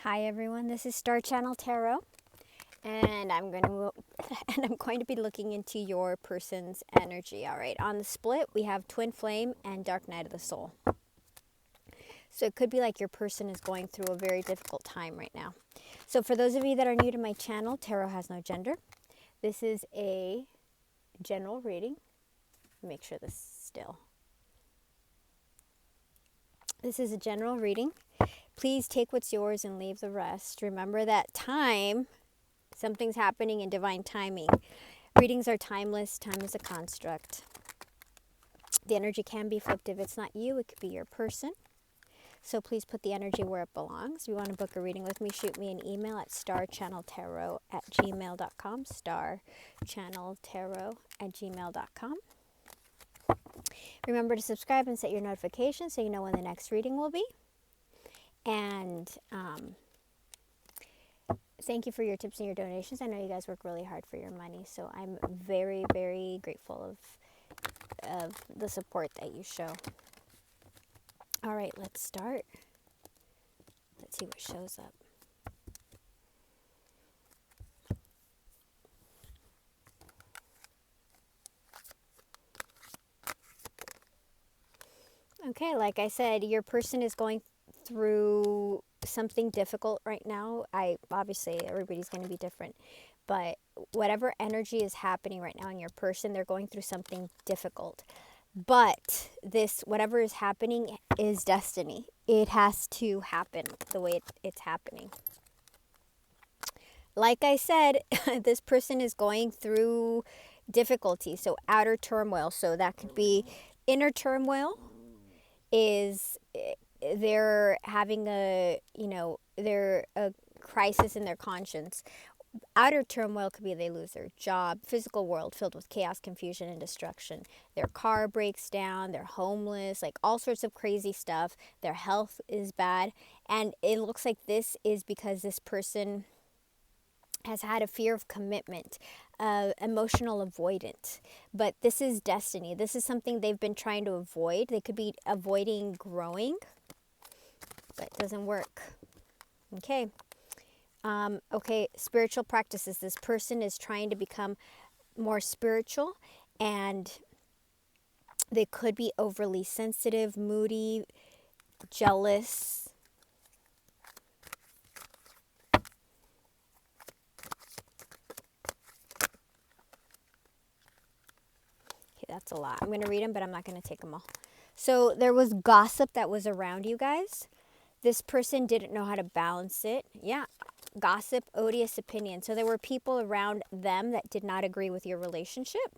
Hi everyone, this is Star Channel Tarot, and I'm going to be looking into your person's energy. All right, on the split we have Twin Flame and Dark Night of the Soul. So it could be like your person is going through a very difficult time right now. So for those of you that are new to my channel, Tarot has no gender. This is a general reading. Make sure this is still. This is a general reading. Please take what's yours and leave the rest. Remember that time, something's happening in divine timing. Readings are timeless. Time is a construct. The energy can be flipped if it's not you. It could be your person. So please put the energy where it belongs. If you want to book a reading with me, shoot me an email at starchanneltarot@gmail.com. starchanneltarot@gmail.com. Remember to subscribe and set your notifications so you know when the next reading will be. And thank you for your tips and your donations. I know you guys work really hard for your money, so I'm very, very grateful of the support that you show. All right, let's start. Let's see what shows up. Okay, like I said, your person is going through something difficult right now. Obviously everybody's going to be different, but whatever energy is happening right now in your person, they're going through something difficult. But this, whatever is happening, is destiny. It has to happen the way it's happening. Like I said, this person is going through difficulty, so outer turmoil. So that could be inner turmoil. Is they're having a crisis in their conscience. Outer turmoil could be they lose their job. Physical world filled with chaos, confusion, and destruction. Their car breaks down. They're homeless. Like all sorts of crazy stuff. Their health is bad. And it looks like this is because this person has had a fear of commitment, emotional avoidant. But this is destiny. This is something they've been trying to avoid. They could be avoiding growing, but it doesn't work. Okay. Okay, spiritual practices. This person is trying to become more spiritual, and they could be overly sensitive, moody, jealous. That's a lot. I'm going to read them, but I'm not going to take them all. So there was gossip that was around you guys. This person didn't know how to balance it. Yeah, gossip, odious opinion. So there were people around them that did not agree with your relationship.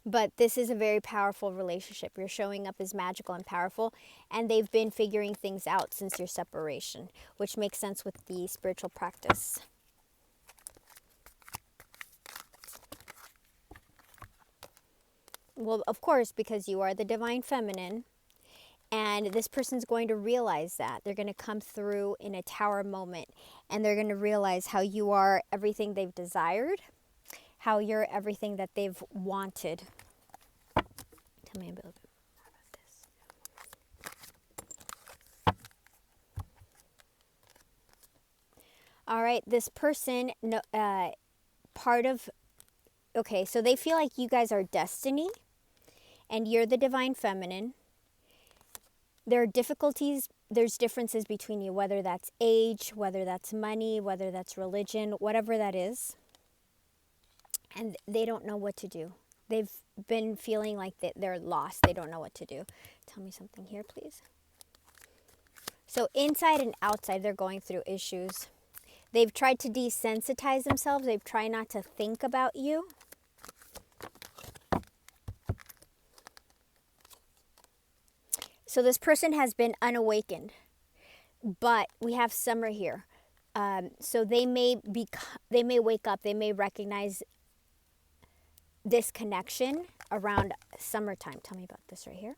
But this is a very powerful relationship. You're showing up as magical and powerful, and they've been figuring things out since your separation, which makes sense with the spiritual practice. Well, of course, because you are the divine feminine, and this person's going to realize that. They're going to come through in a tower moment, and they're going to realize how you are everything they've desired, how you're everything that they've wanted. Tell me a little bit more about this. All right, this person, okay, so they feel like you guys are destiny, and you're the divine feminine. There are difficulties, there's differences between you, whether that's age, whether that's money, whether that's religion, whatever that is. And they don't know what to do. They've been feeling like they're lost. They don't know what to do. Tell me something here, please. So inside and outside, they're going through issues. They've tried to desensitize themselves. They've tried not to think about you. So this person has been unawakened, but we have summer here. So they may wake up. They may recognize this connection around summertime. Tell me about this right here.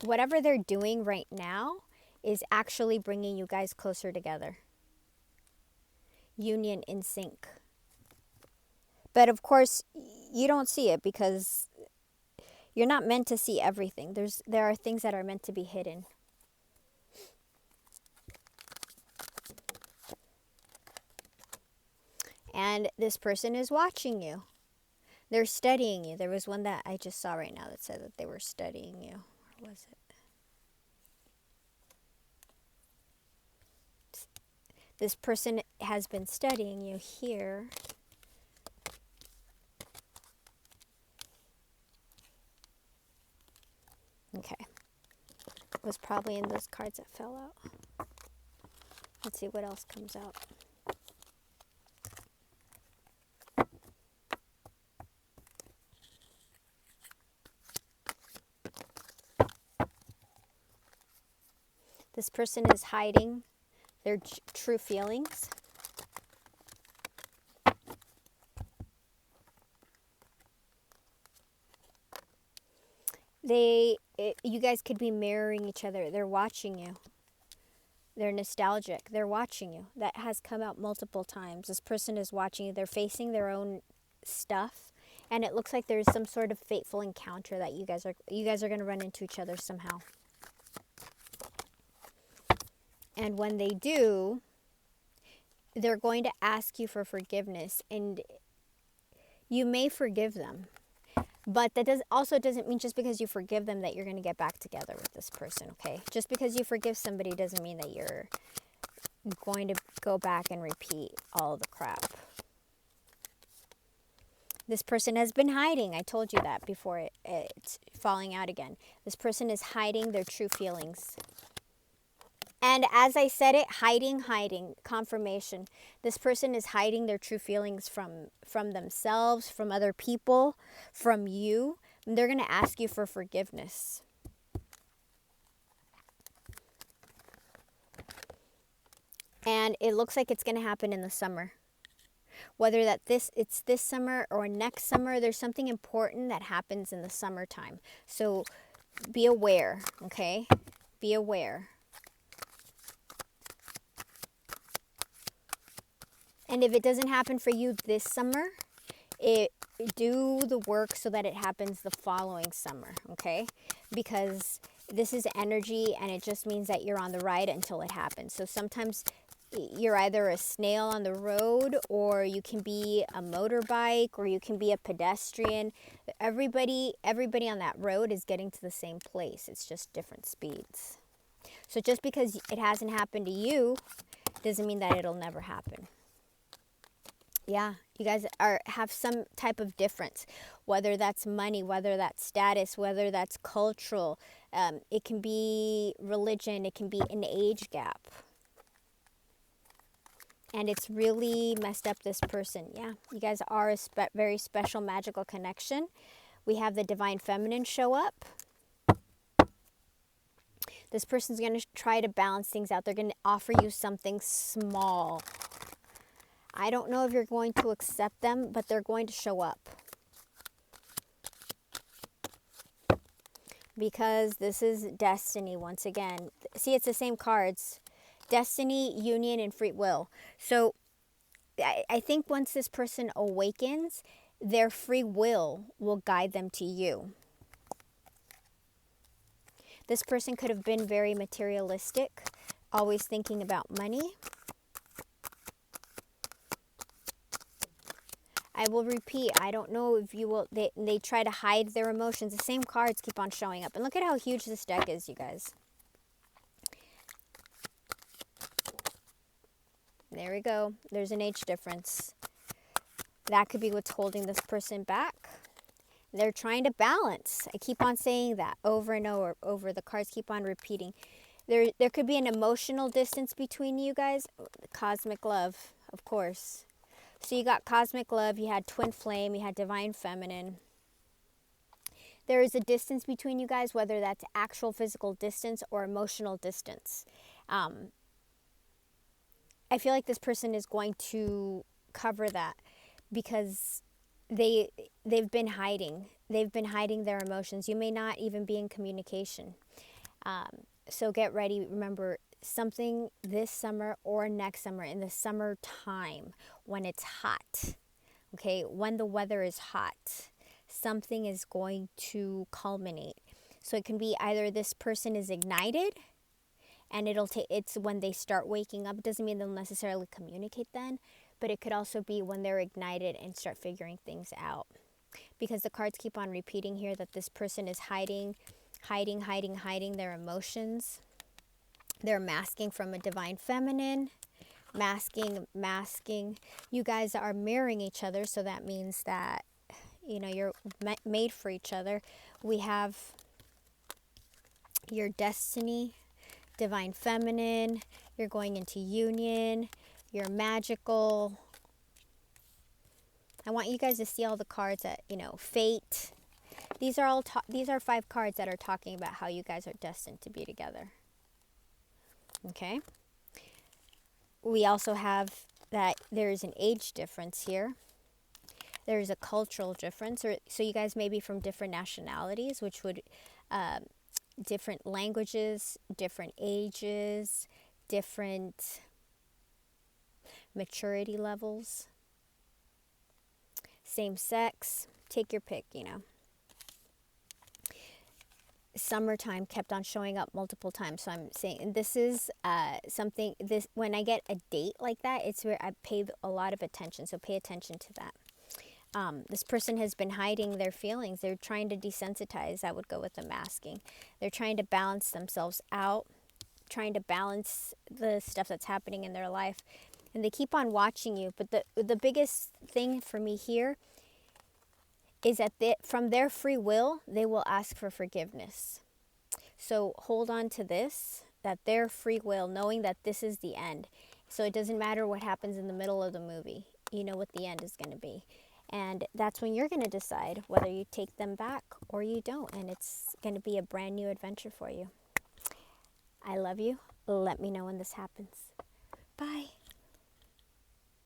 Whatever they're doing right now is actually bringing you guys closer together. Union in sync. But of course, you don't see it because you're not meant to see everything. There are things that are meant to be hidden. And this person is watching you. They're studying you. There was one that I just saw right now that said that they were studying you. Where was it? This person has been studying you here. Okay. It was probably in those cards that fell out. Let's see what else comes out. This person is hiding their true feelings. You guys could be mirroring each other. They're watching you. They're nostalgic. They're watching you. That has come out multiple times. This person is watching you. They're facing their own stuff, and it looks like there's some sort of fateful encounter that you guys are going to run into each other somehow. And when they do, they're going to ask you for forgiveness, and you may forgive them. But that doesn't mean just because you forgive them that you're going to get back together with this person, okay? Just because you forgive somebody doesn't mean that you're going to go back and repeat all the crap. This person has been hiding. I told you that before it's falling out again. This person is hiding their true feelings. And as I said it, hiding, confirmation. This person is hiding their true feelings from themselves, from other people, from you. And they're going to ask you for forgiveness. And it looks like it's going to happen in the summer. Whether it's this summer or next summer, there's something important that happens in the summertime. So be aware, okay? Be aware. And if it doesn't happen for you this summer, do the work so that it happens the following summer, okay? Because this is energy, and it just means that you're on the ride until it happens. So sometimes you're either a snail on the road, or you can be a motorbike, or you can be a pedestrian. Everybody on that road is getting to the same place. It's just different speeds. So just because it hasn't happened to you doesn't mean that it'll never happen. Yeah, you guys have some type of difference, whether that's money, whether that's status, whether that's cultural. It can be religion. It can be an age gap. And it's really messed up this person. Yeah, you guys are a very special, magical connection. We have the divine feminine show up. This person's going to try to balance things out. They're going to offer you something small. I don't know if you're going to accept them, but they're going to show up. Because this is destiny once again. See, it's the same cards. Destiny, union, and free will. So I think once this person awakens, their free will guide them to you. This person could have been very materialistic, always thinking about money. I will repeat, I don't know if you will, they try to hide their emotions. The same cards keep on showing up. And look at how huge this deck is, you guys. There we go. There's an age difference. That could be what's holding this person back. They're trying to balance. I keep on saying that over and over. The cards keep on repeating. There could be an emotional distance between you guys. Cosmic love, of course. So you got cosmic love, you had twin flame, you had divine feminine. There is a distance between you guys, whether that's actual physical distance or emotional distance. I feel like this person is going to cover that because they've been hiding. They've been hiding their emotions. You may not even be in communication. So get ready. Remember, something this summer or next summer, in the summertime when it's hot, Okay, when the weather is hot, something is going to culminate. So it can be either this person is ignited and it's when they start waking up. It doesn't mean they'll necessarily communicate then, but it could also be when they're ignited and start figuring things out. Because the cards keep on repeating here that this person is hiding their emotions. They're masking from a divine feminine. Masking. You guys are mirroring each other, so that means that, you're made for each other. We have your destiny, divine feminine. You're going into union. You're magical. I want you guys to see all the cards that, fate. These are 5 cards that are talking about how you guys are destined to be together. Okay? We also have that there's an age difference here. There's a cultural difference. So you guys may be from different nationalities, which would, different languages, different ages, different maturity levels. Same sex. Take your pick, Summertime kept on showing up multiple times. So I'm saying this is when I get a date like that, it's where I pay a lot of attention. So pay attention to that. This person has been hiding their feelings. They're trying to desensitize. That would go with the masking. They're trying to balance themselves out, trying to balance the stuff that's happening in their life. And they keep on watching you. But the biggest thing for me here is that from their free will, they will ask for forgiveness. So hold on to this, that their free will, knowing that this is the end. So it doesn't matter what happens in the middle of the movie. You know what the end is going to be. And that's when you're going to decide whether you take them back or you don't. And it's going to be a brand new adventure for you. I love you. Let me know when this happens. Bye.